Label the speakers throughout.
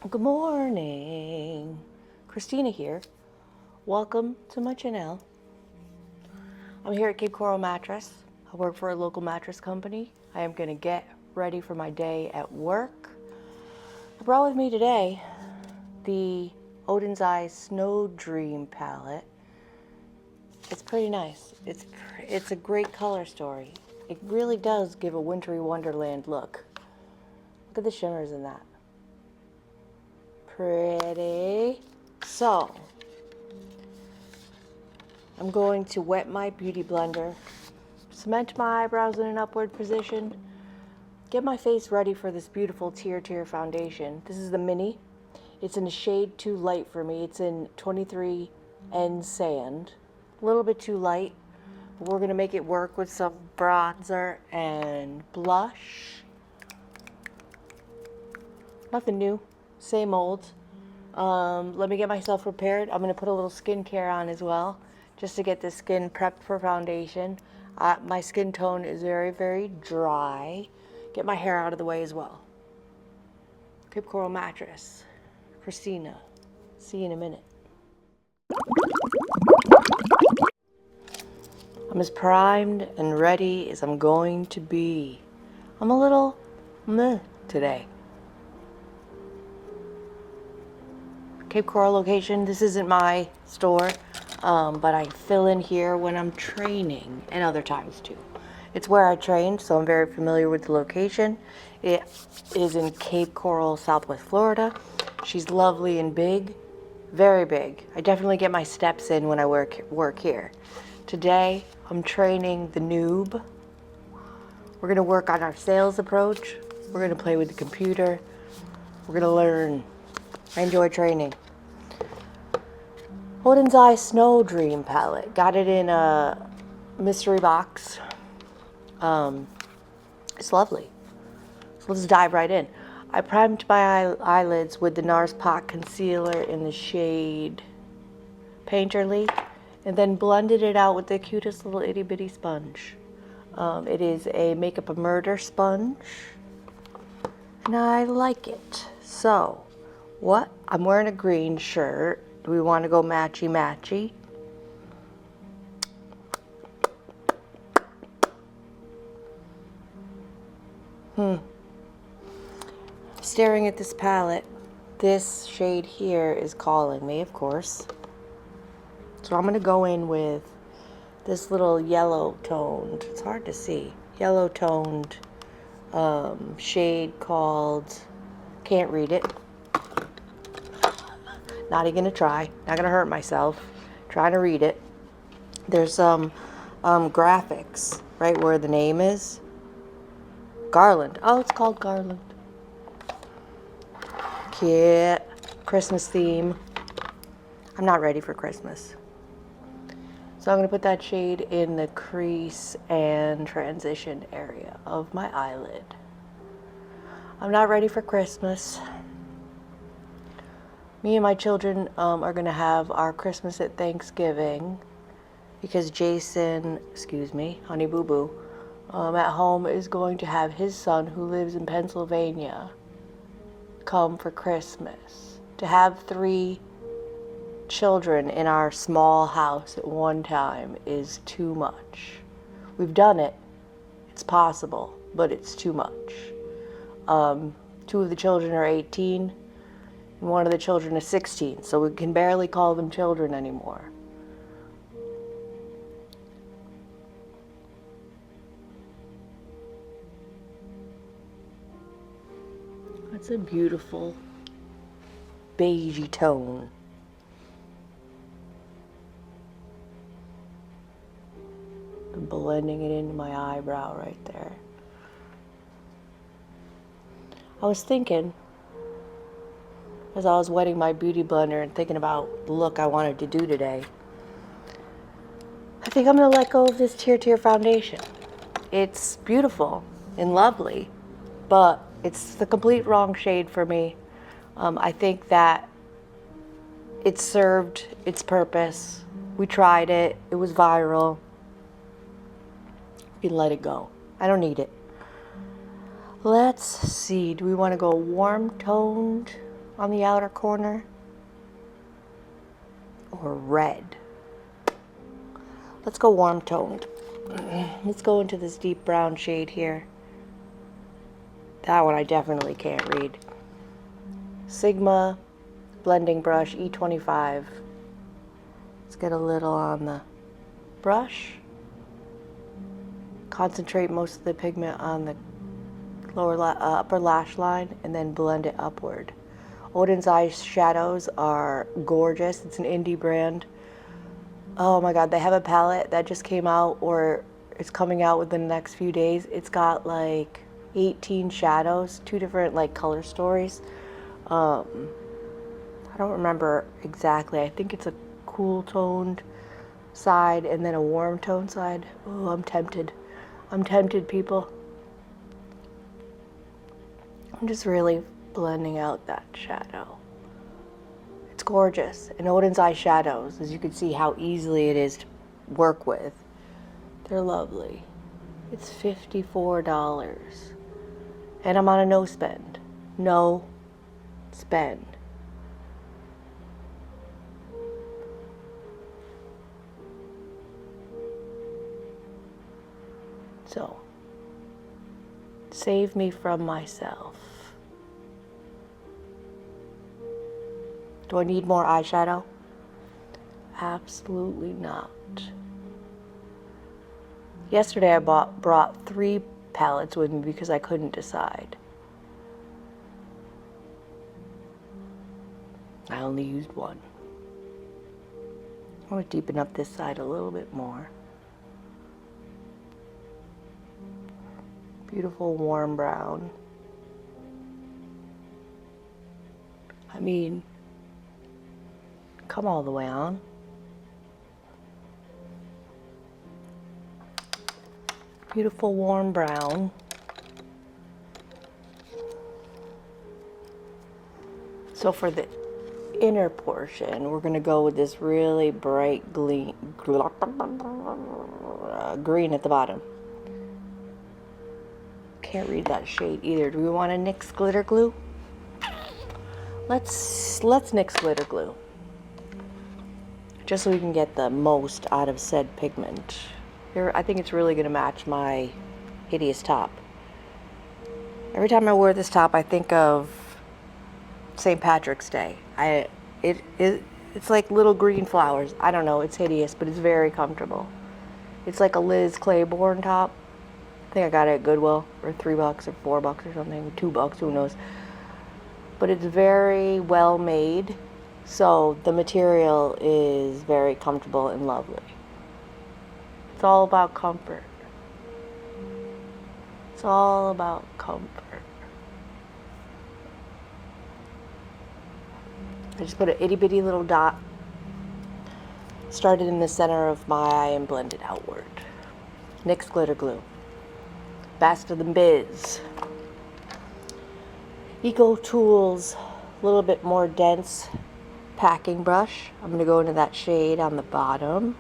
Speaker 1: Good morning. Christina here. Welcome to my channel. I'm here at Cape Coral Mattress. I work for a local mattress company. I am going to get ready for my day at work. I brought with me today the Oden's Eye Snow Dream palette. It's pretty nice. It's a great color story. It really does give a wintry wonderland look. Look at the shimmers in that. Pretty. So, I'm going to wet my beauty blender, cement my eyebrows in an upward position, get my face ready for this beautiful Tier foundation. This is the mini. It's in a shade too light for me. It's in 23N Sand. A little bit too light. But we're going to make it work with some bronzer and blush. Nothing new. Same old. Let me get myself prepared. I'm going to put a little skincare on as well, just to get the skin prepped for foundation. My skin tone is very, very dry. Get my hair out of the way as well. Cape Coral Mattress. Christina. See you in a minute. I'm as primed and ready as I'm going to be. I'm a little meh today. Cape Coral location. This isn't my store, but I fill in here when I'm training and other times too. It's where I trained, so I'm very familiar with the location. It is in Cape Coral, Southwest Florida. She's lovely and big, very big. I definitely get my steps in when I work here. Today, I'm training the noob. We're gonna work on our sales approach. We're gonna play with the computer. We're gonna learn. I enjoy training. Oden's Eye Snow Dream palette. Got it in a mystery box. It's lovely. So let's dive right in. I primed my eyelids with the NARS Pot Concealer in the shade Painterly, and then blended it out with the cutest little itty bitty sponge. It is a Makeup a Murder sponge, and I like it. So, I'm wearing a green shirt. Do we want to go matchy matchy? Staring at this palette, this shade here is calling me, of course. So I'm going to go in with this little yellow toned, it's hard to see, yellow toned shade called, can't read it. Not even gonna try. Not gonna hurt myself. Trying to read it. There's some graphics right where the name is. Garland. Oh, it's called Garland. Cute. Christmas theme. I'm not ready for Christmas. So I'm gonna put that shade in the crease and transition area of my eyelid. I'm not ready for Christmas. Me and my children are going to have our Christmas at Thanksgiving because Jason, Honey Boo Boo, at home is going to have his son who lives in Pennsylvania come for Christmas. To have 3 children in our small house at one time is too much. We've done it. It's possible, but it's too much. 2 of the children are 18. One of the children is 16, so we can barely call them children anymore. That's a beautiful beigey tone. I'm blending it into my eyebrow right there. I was thinking, as I was wetting my beauty blender and thinking about the look I wanted to do today, I think I'm going to let go of this Tier foundation. It's beautiful and lovely, but it's the complete wrong shade for me. I think that it served its purpose. We tried it. It was viral. We can let it go. I don't need it. Let's see. Do we want to go warm toned on the outer corner, or red. Let's go warm toned. Let's go into this deep brown shade here. That one I definitely can't read. Sigma blending brush E25. Let's get a little on the brush. Concentrate most of the pigment on the upper lash line and then blend it upward. Oden's eyeshadows are gorgeous. It's an indie brand. Oh my god, they have a palette that just came out, or it's coming out within the next few days. It's got like 18 shadows, 2 different like color stories. I don't remember exactly. I think it's a cool toned side and then a warm tone side. Oh, I'm tempted. I'm tempted, people. I'm just really blending out that shadow. It's gorgeous. And Oden's eyeshadows, as you can see how easily it is to work with. They're lovely. It's $54. And I'm on a no spend. No spend. So, save me from myself. Do I need more eyeshadow? Absolutely not. Yesterday I brought 3 palettes with me because I couldn't decide. I only used 1. I want to deepen up this side a little bit more. Beautiful warm brown. I mean, come all the way on. Beautiful warm brown. So for the inner portion, we're going to go with this really bright green at the bottom. Can't read that shade either. Do we want to NYX glitter glue? Let's NYX glitter glue, just so we can get the most out of said pigment. Here, I think it's really going to match my hideous top. Every time I wear this top, I think of St. Patrick's Day. It's like little green flowers. I don't know, it's hideous, but it's very comfortable. It's like a Liz Claiborne top. I think I got it at Goodwill for $3 or $4 or something, $2, who knows. But it's very well made, so the material is very comfortable and lovely. It's all about comfort. It's all about comfort. I just put an itty bitty little dot, started in the center of my eye and blended outward. NYX glitter glue. Faster than biz. Eco Tools, a little bit more dense packing brush. I'm going to go into that shade on the bottom.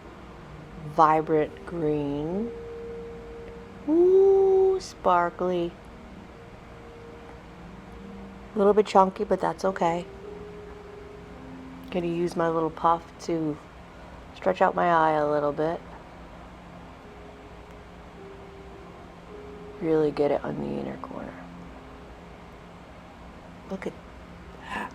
Speaker 1: Vibrant green. Ooh, sparkly. A little bit chunky, but that's okay. Going to use my little puff to stretch out my eye a little bit. Really get it on the inner corner. Look at that.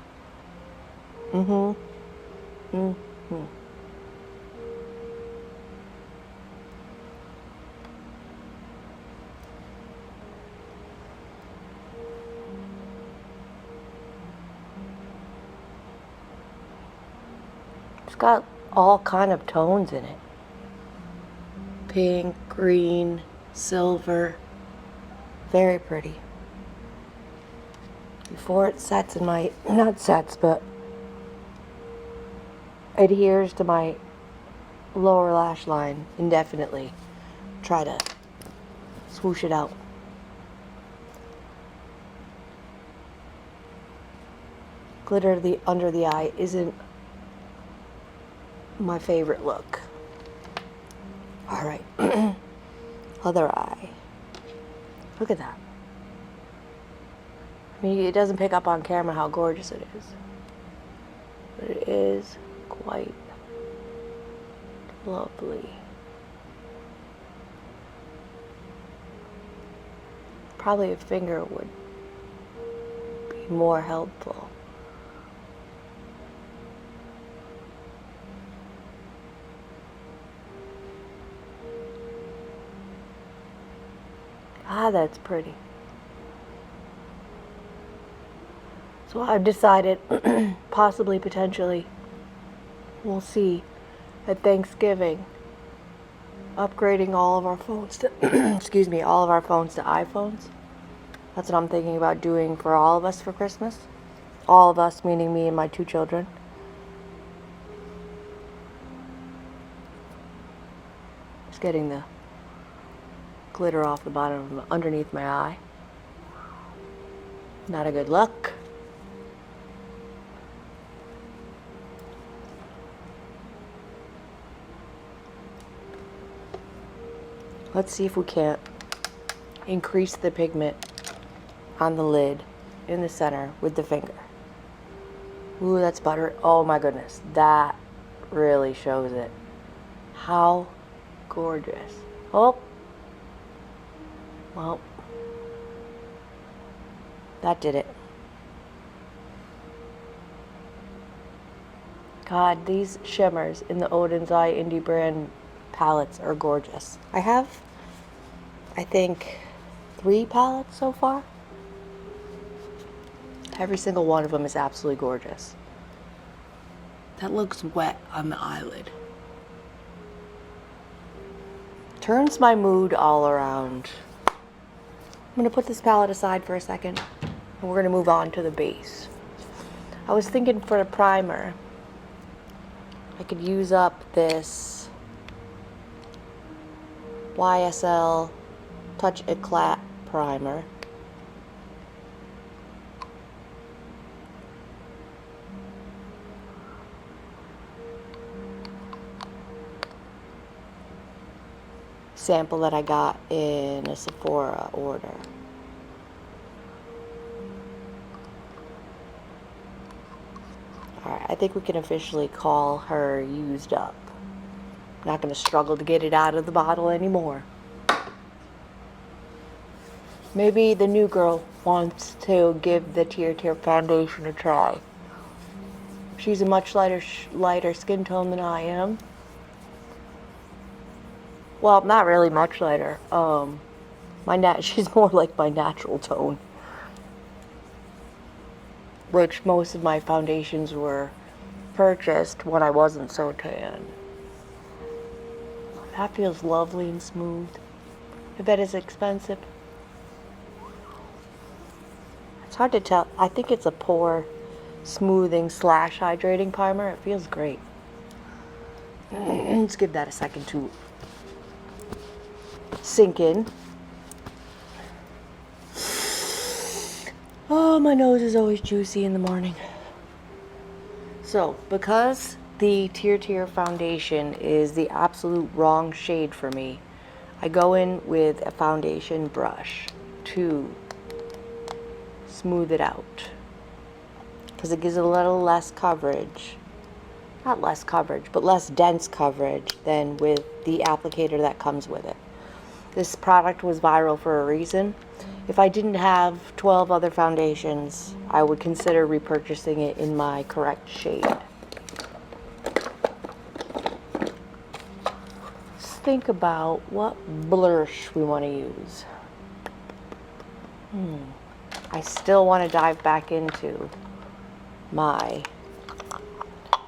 Speaker 1: It's got all kind of tones in it. Pink, green, silver. Very pretty. Before it sets in my, not sets, but adheres to my lower lash line indefinitely, try to swoosh it out. Glitter under the eye isn't my favorite look. All right, other eye. Look at that. I mean, it doesn't pick up on camera how gorgeous it is. But it is quite lovely. Probably a finger would be more helpful. Ah, that's pretty. So I've decided, possibly, potentially, we'll see, at Thanksgiving, upgrading all of our phones to, excuse me, all of our phones to iPhones. That's what I'm thinking about doing for all of us for Christmas. All of us, meaning me and my 2 children. Just getting the glitter off the bottom of underneath my eye. Not a good look. Let's see if we can't increase the pigment on the lid in the center with the finger. Ooh, that's butter. Oh my goodness, that really shows it. How gorgeous. Oh, well, that did it. God, these shimmers in the Oden's Eye Indie brand palettes are gorgeous. I have, I think, 3 palettes so far. Every single one of them is absolutely gorgeous. That looks wet on the eyelid. Turns my mood all around. I'm going to put this palette aside for a second, and we're going to move on to the base. I was thinking for a primer, I could use up this YSL Touch Eclat primer. Sample that I got in a Sephora order. Alright, I think we can officially call her used up. I'm not going to struggle to get it out of the bottle anymore. Maybe the new girl wants to give the Tear foundation a try. She's a much lighter skin tone than I am. Well, not really much lighter. She's more like my natural tone, which most of my foundations were purchased when I wasn't so tan. That feels lovely and smooth. I bet it's expensive. It's hard to tell. I think it's a pore smoothing / hydrating primer. It feels great. Let's give that a second to sink in. Oh, my nose is always juicy in the morning. So, because the Tear foundation is the absolute wrong shade for me, I go in with a foundation brush to smooth it out, because it gives it a little less coverage. Not less coverage, but less dense coverage than with the applicator that comes with it. This product was viral for a reason. If I didn't have 12 other foundations, I would consider repurchasing it in my correct shade. Let's think about what blush we want to use. I still want to dive back into my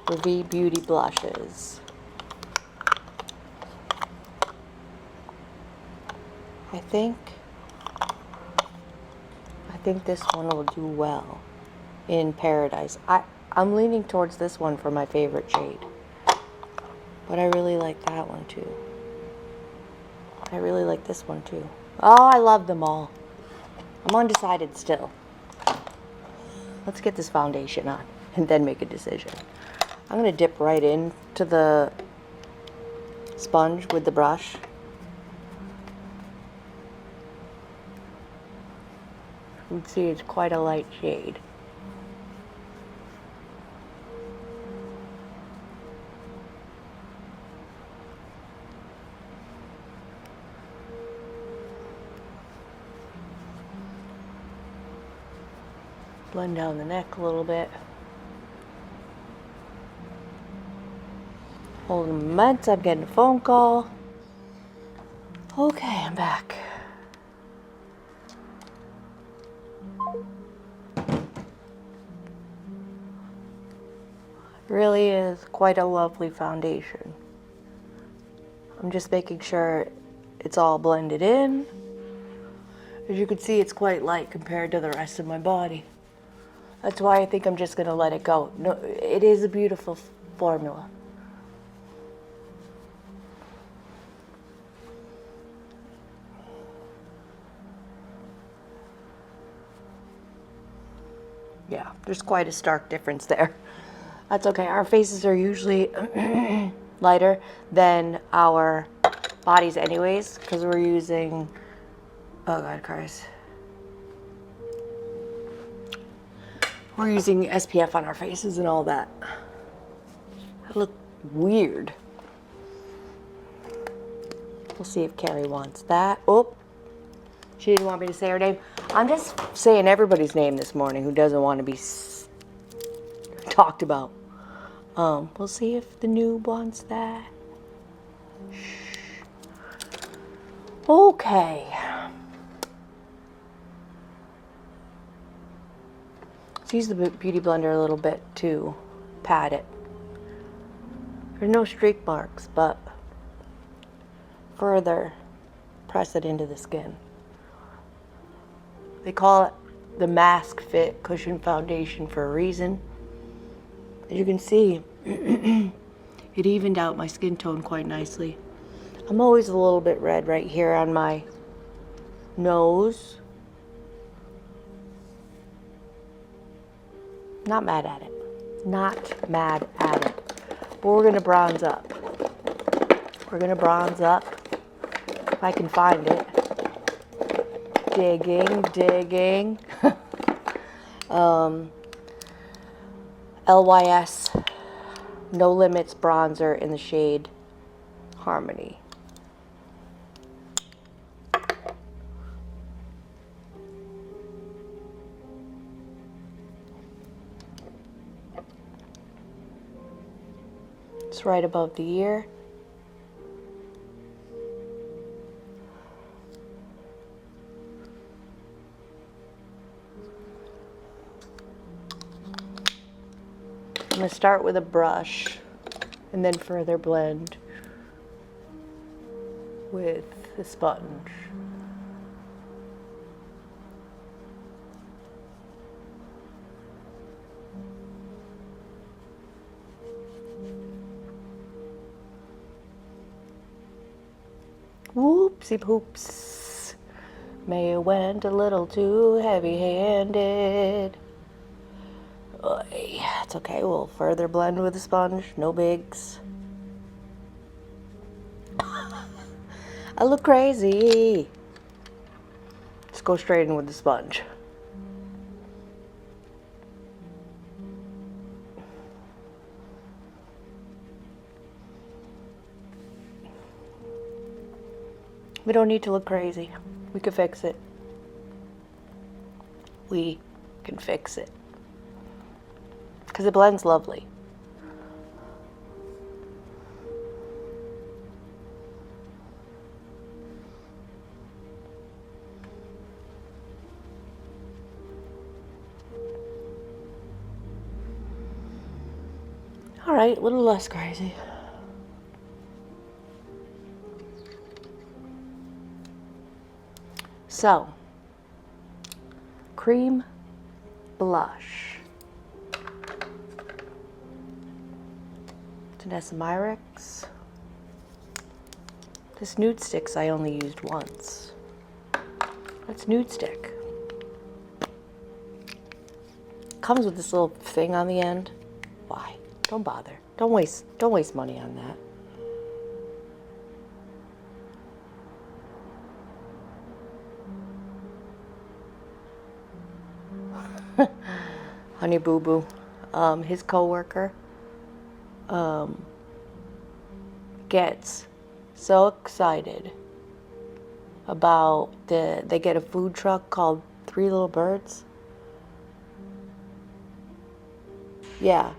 Speaker 1: Revie Beauty blushes. I think this one will do well in Paradise. I'm leaning towards this one for my favorite shade, but I really like that one too. I really like this one too. Oh, I love them all. I'm undecided still. Let's get this foundation on and then make a decision. I'm going to dip right into the sponge with the brush. You can see it's quite a light shade. Blend down the neck a little bit. Hold a moment, I'm getting a phone call. Okay, I'm back. Really is quite a lovely foundation. I'm just making sure it's all blended in. As you can see, it's quite light compared to the rest of my body. That's why I think I'm just gonna let it go. No, it is a beautiful formula. Yeah, there's quite a stark difference there. That's okay. Our faces are usually lighter than our bodies anyways, because we're using, oh God, Christ. We're using SPF on our faces and all that. I look weird. We'll see if Carrie wants that. Oh, she didn't want me to say her name. I'm just saying everybody's name this morning who doesn't want to be talked about. We'll see if the noob wants that. Okay. Let's use the Beauty Blender a little bit to pat it. There's no streak marks, but further press it into the skin. They call it the Mask Fit Cushion Foundation for a reason. As you can see, it evened out my skin tone quite nicely. I'm always a little bit red right here on my nose. Not mad at it. Not mad at it. But we're gonna bronze up. We're gonna bronze up. If I can find it. Digging, digging. LYS No Limits bronzer in the shade Harmony. It's right above the ear. I'm going to start with a brush and then further blend with the sponge. Whoopsie poops. May have went a little too heavy-handed. It's okay, we'll further blend with the sponge, no bigs. I look crazy. Just go straight in with the sponge. We don't need to look crazy. We can fix it. We can fix it. Because it blends lovely. All right, a little less crazy. So, cream blush. Vanessa Myricks. This nude sticks I only used once. That's nude stick. Comes with this little thing on the end. Why? Don't bother. Don't waste money on that. Honey Boo Boo, his coworker, gets so excited about they get a food truck called Three Little Birds. Yeah.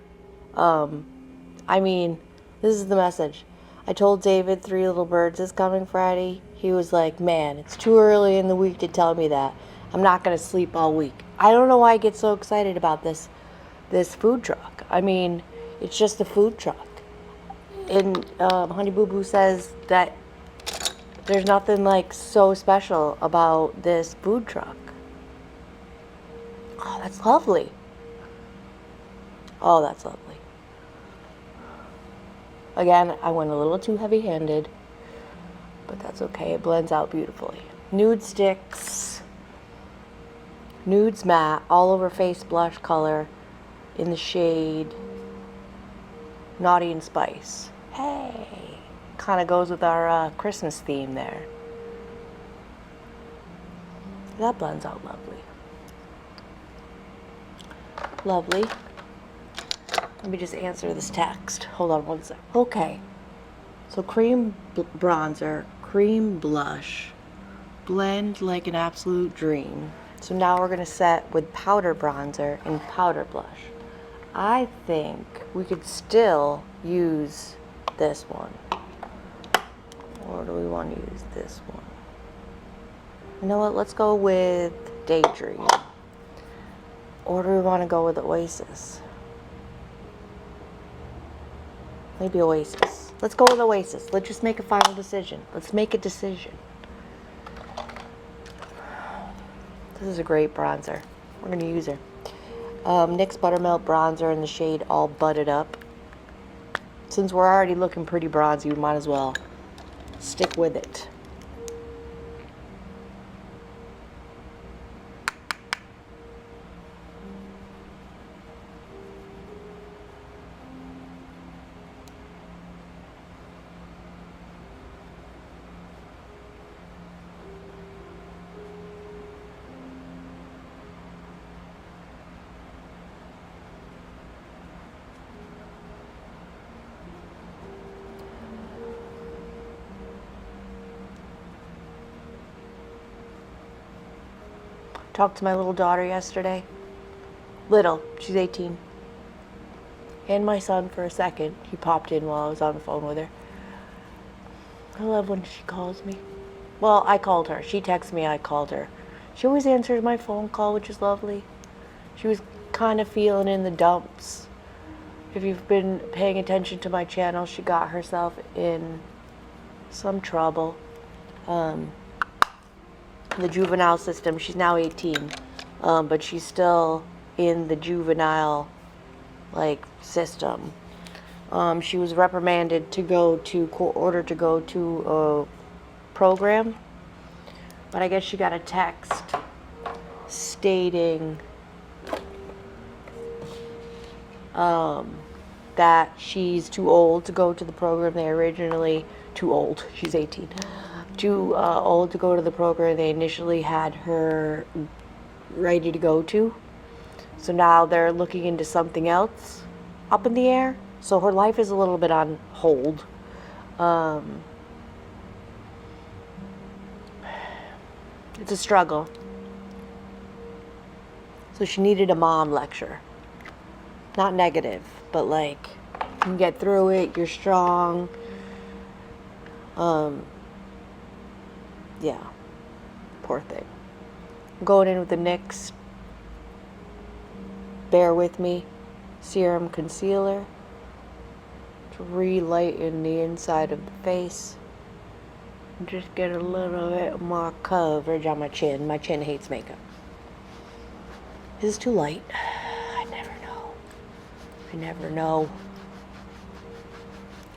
Speaker 1: I mean, this is the message. I told David 3 Little Birds is coming Friday. He was like, man, it's too early in the week to tell me that. I'm not going to sleep all week. I don't know why I get so excited about this food truck. I mean, it's just a food truck. And Honey Boo Boo says that there's nothing like so special about this food truck. Oh, that's lovely. Oh, that's lovely. Again, I went a little too heavy-handed, but that's okay. It blends out beautifully. Nude sticks, nudes matte, all over face blush color in the shade Naughty and Spice. Hey, kind of goes with our Christmas theme there. That blends out lovely. Lovely. Let me just answer this text. Hold on one sec. Okay. So cream bronzer, cream blush, blend like an absolute dream. So now we're gonna set with powder bronzer and powder blush. I think we could still use this one. Or do we want to use this one? You know what? Let's go with Daydream. Or do we want to go with Oasis? Maybe Oasis. Let's go with Oasis. Let's just make a final decision. Let's make a decision. This is a great bronzer. We're going to use her. NYX Buttermilk bronzer in the shade All Butted Up. Since we're already looking pretty bronzy, we might as well stick with it. Talked to my little daughter yesterday. Little, she's 18. And my son for a second. He popped in while I was on the phone with her. I love when she calls me. Well, I called her. She texted me, I called her. She always answers my phone call, which is lovely. She was kind of feeling in the dumps. If you've been paying attention to my channel, she got herself in some trouble. The juvenile system. She's now 18, but she's still in the juvenile system. She was reprimanded to go to ordered to go to a program, but I guess she got a text stating that she's too old to go to the program. They originally too old. She's 18. Too old to go to the program they initially had her ready to go to. So now they're looking into something else up in the air. So her life is a little bit on hold. It's a struggle. So she needed a mom lecture. Not negative, but you can get through it, you're strong. Yeah, poor thing. I'm going in with the NYX Bear With Me Serum Concealer to relighten the inside of the face. And just get a little bit more coverage on my chin. My chin hates makeup. Is this too light? I never know. I never know.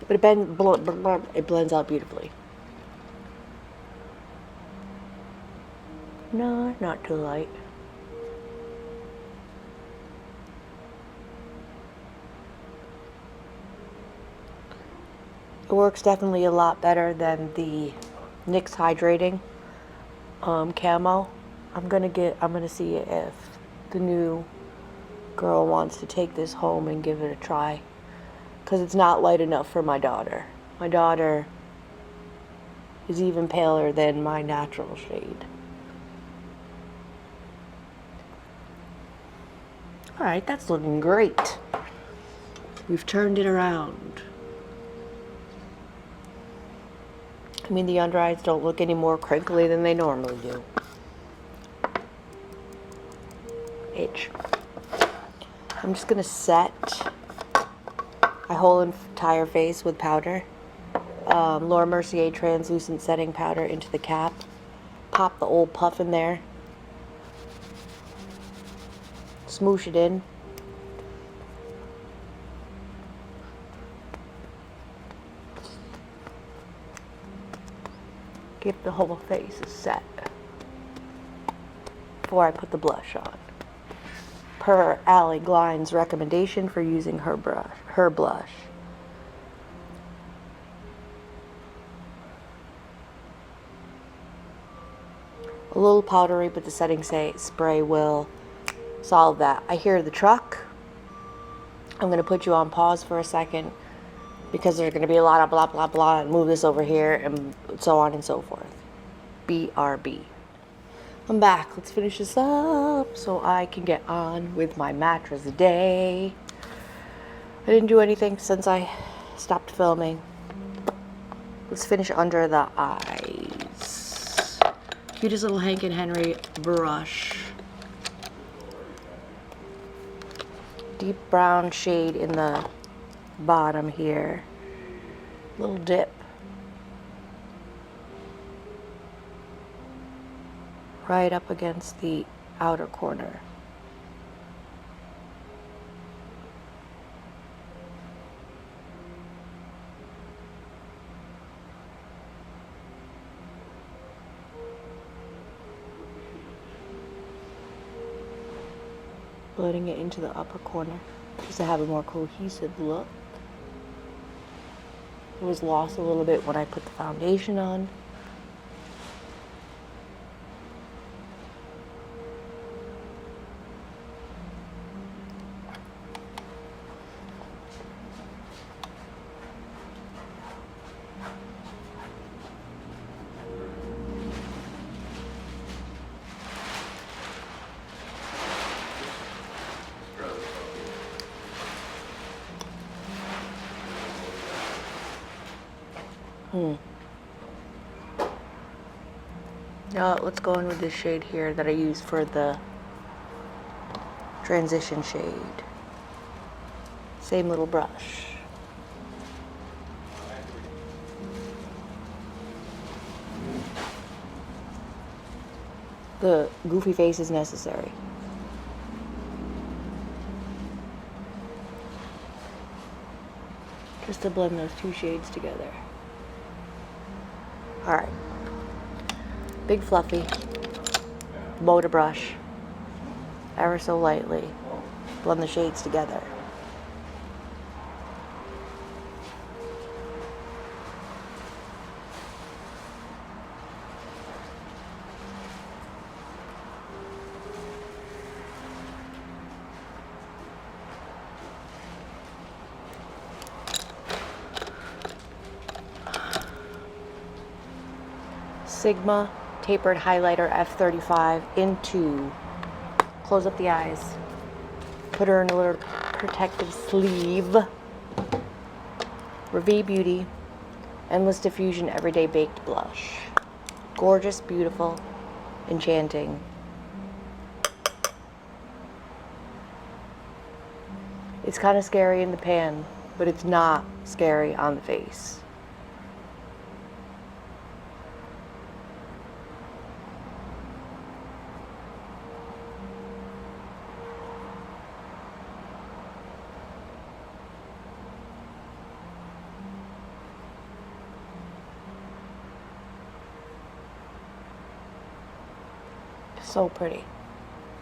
Speaker 1: But it blends out beautifully. No, not too light. It works definitely a lot better than the NYX Hydrating camo. I'm gonna see if the new girl wants to take this home and give it a try. Because it's not light enough for my daughter. My daughter is even paler than my natural shade. Alright, that's looking great. We've turned it around. I mean, the under eyes don't look any more crinkly than they normally do. Itch. I'm just gonna set my whole entire face with powder. Laura Mercier translucent setting powder into the cap. Pop the old puff in there. Smoosh it in. Give the whole face a set before I put the blush on. Per Allie Glein's recommendation for using her blush. A little powdery, but the setting spray will solve that. I hear the truck. I'm going to put you on pause for a second because there's going to be a lot of blah, blah, blah, and move this over here, and so on and so forth. BRB. I'm back. Let's finish this up so I can get on with my mattress day. I didn't do anything since I stopped filming. Let's finish under the eyes. Cutest little Hank and Henry brush. Deep brown shade in the bottom here. Little dip. Right up against the outer corner. Blending it into the upper corner just to have a more cohesive look. It was lost a little bit when I put the foundation on. Now let's go in with this shade here that I use for the transition shade. Same little brush. The goofy face is necessary. Just to blend those two shades together. Alright. Big fluffy motor brush. Ever so lightly. Blend the shades together. Sigma tapered highlighter F35 into, close up the eyes, put her in a little protective sleeve. Revee Beauty Endless Diffusion Everyday Baked Blush. Gorgeous, beautiful, enchanting. It's kind of scary in the pan, but it's not scary on the face. So pretty.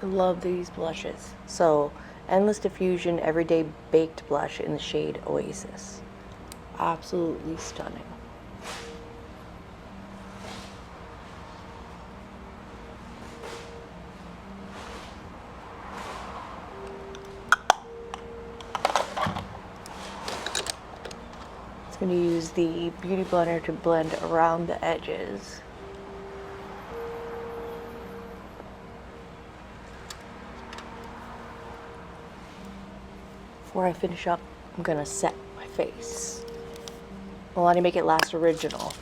Speaker 1: I love these blushes. So, Endless Diffusion Everyday Baked Blush in the shade Oasis. Absolutely stunning. I'm going to use the Beauty Blender to blend around the edges. Before I finish up, I'm going to set my face. I want to make it last original.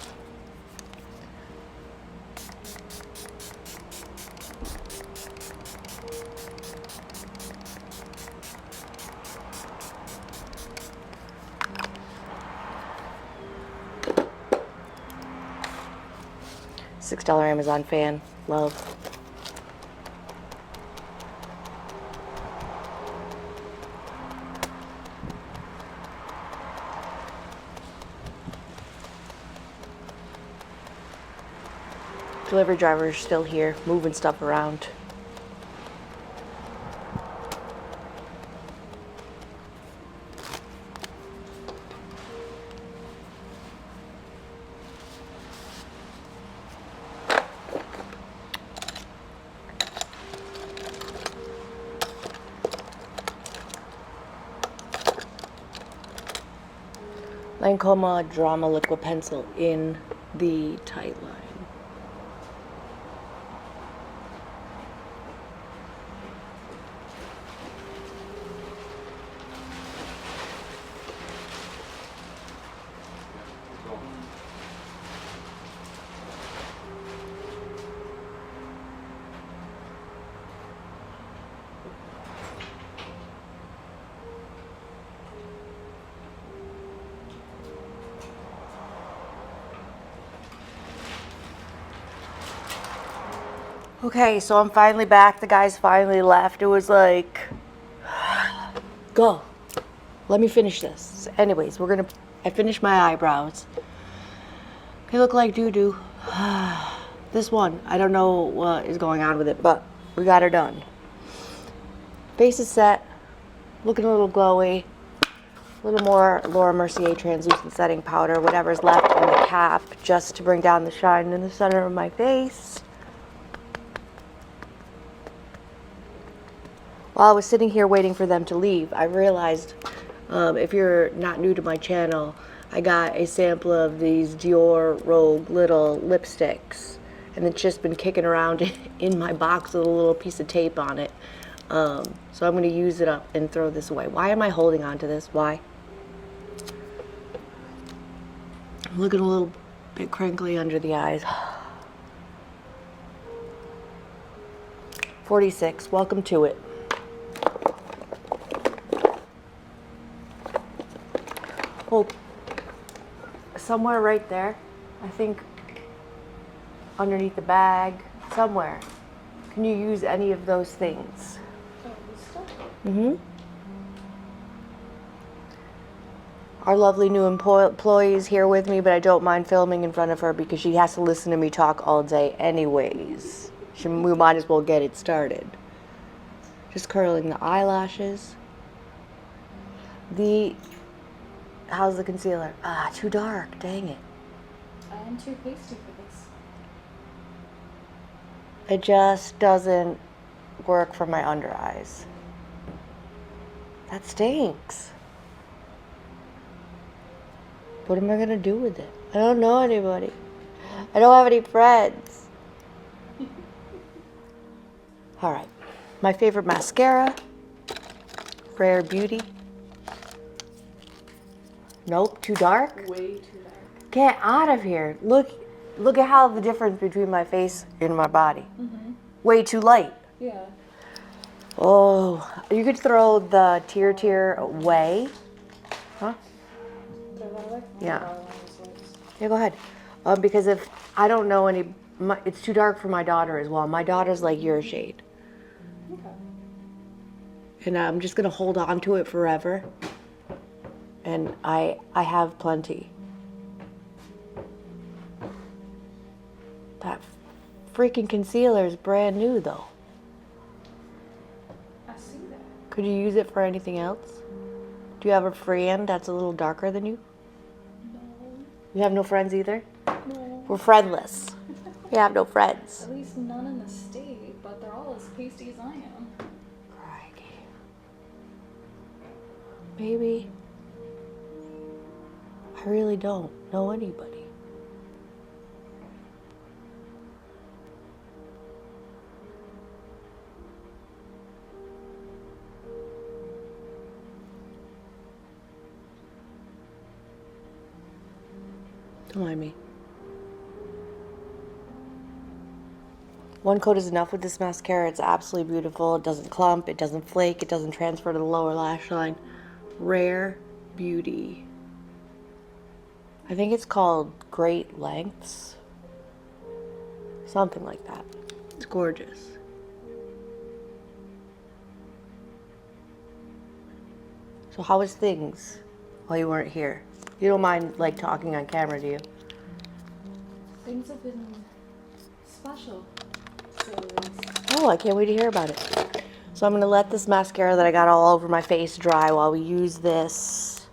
Speaker 1: $6 Amazon fan. Love. Delivery driver is still here, moving stuff around. Lancome Drama Liquid Pencil in the tight line. Okay, so I'm finally back. The guys finally left. It was like, go. Let me finish this. Anyways, I finished my eyebrows. They look like doo-doo. This one, I don't know what is going on with it, but we got her done. Face is set. Looking a little glowy. A little more Laura Mercier translucent setting powder, whatever's left in the cap, just to bring down the shine in the center of my face. While I was sitting here waiting for them to leave, I realized, if you're not new to my channel, I got a sample of these Dior Rogue little lipsticks, and it's just been kicking around in my box with a little piece of tape on it. So I'm going to use it up and throw this away. Why am I holding on to this? Why? I'm looking a little bit crinkly under the eyes. 46, welcome to it. Oh, somewhere right there, I think underneath the bag, somewhere. Can you use any of those things? Mm-hmm. Our lovely new employee is here with me, but I don't mind filming in front of her because she has to listen to me talk all day anyways. We might as well get it started. Just curling the eyelashes. How's the concealer? Ah, too dark, dang it.
Speaker 2: I am too pasty for this.
Speaker 1: It just doesn't work for my under eyes. That stinks. What am I gonna do with it? I don't know anybody. I don't have any friends. All right, my favorite mascara, Rare Beauty. Nope, too dark?
Speaker 2: Way too dark.
Speaker 1: Get out of here. Look at how the difference between my face and my body. Mm-hmm. Way too light.
Speaker 2: Yeah.
Speaker 1: Oh, you could throw the tear away. Huh?
Speaker 2: Throw that away?
Speaker 1: Yeah. Yeah, go ahead. Because if I don't know it's too dark for my daughter as well. My daughter's like your shade.
Speaker 2: Okay.
Speaker 1: And I'm just gonna hold on to it forever. And I have plenty. That freaking concealer is brand new though.
Speaker 2: I see that.
Speaker 1: Could you use it for anything else? Do you have a friend that's a little darker than you?
Speaker 2: No.
Speaker 1: You have no friends either?
Speaker 2: No.
Speaker 1: We're friendless. We have no friends.
Speaker 2: At least none in the state, but they're all as pasty as I am.
Speaker 1: Crikey. Baby. I really don't know anybody. Don't mind me. One coat is enough with this mascara. It's absolutely beautiful. It doesn't clump, it doesn't flake, it doesn't transfer to the lower lash line. Rare Beauty. I think it's called Great Lengths. Something like that. It's gorgeous. So how was things while you weren't here? You don't mind like talking on camera, do you?
Speaker 2: Things have been special. So
Speaker 1: Oh, I can't wait to hear about it. So I'm gonna let this mascara that I got all over my face dry while we use this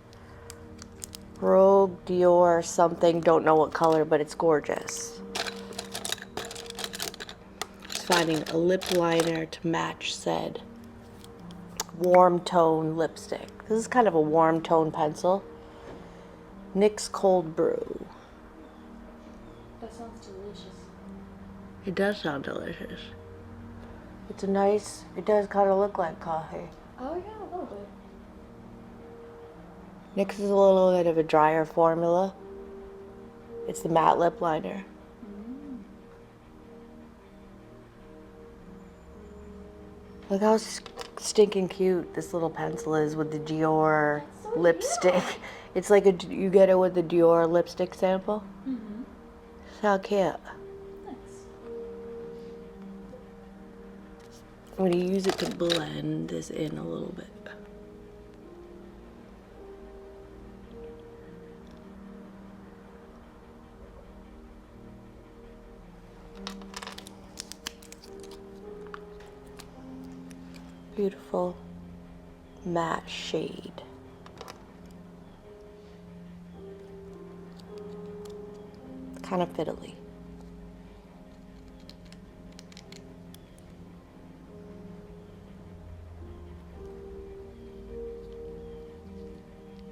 Speaker 1: Rogue Dior something. Don't know what color, but it's gorgeous. Just finding a lip liner to match said warm tone lipstick. This is kind of a warm tone pencil. NYX Cold Brew.
Speaker 2: that sounds delicious.
Speaker 1: It does sound delicious. It's a nice, it does kind of look like coffee.
Speaker 2: Oh yeah, a little bit.
Speaker 1: NYX is a little bit of a drier formula. It's the matte lip liner. Look how stinking cute this little pencil is with the Dior
Speaker 2: So
Speaker 1: lipstick.
Speaker 2: cute.
Speaker 1: It's like you get it with the Dior lipstick sample.
Speaker 2: Mm-hmm.
Speaker 1: How cute.
Speaker 2: Nice.
Speaker 1: I'm going to use it to blend this in a little bit. Beautiful matte shade. Kind of fiddly.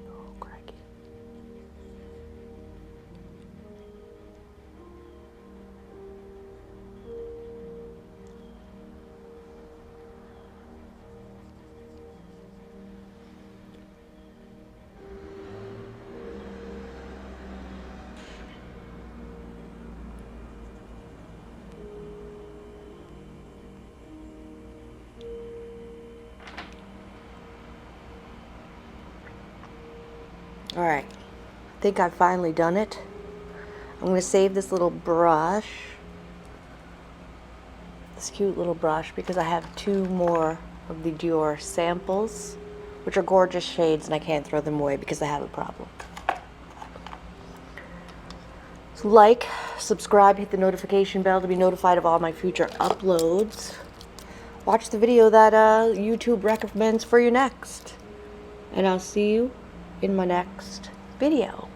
Speaker 1: Oh, crikey. All right, I think I've finally done it. I'm going to save this little brush, this cute little brush, because I have 2 more of the Dior samples, which are gorgeous shades, and I can't throw them away because I have a problem. So like, subscribe, hit the notification bell to be notified of all my future uploads. Watch the video that YouTube recommends for you next. And I'll see you in my next video.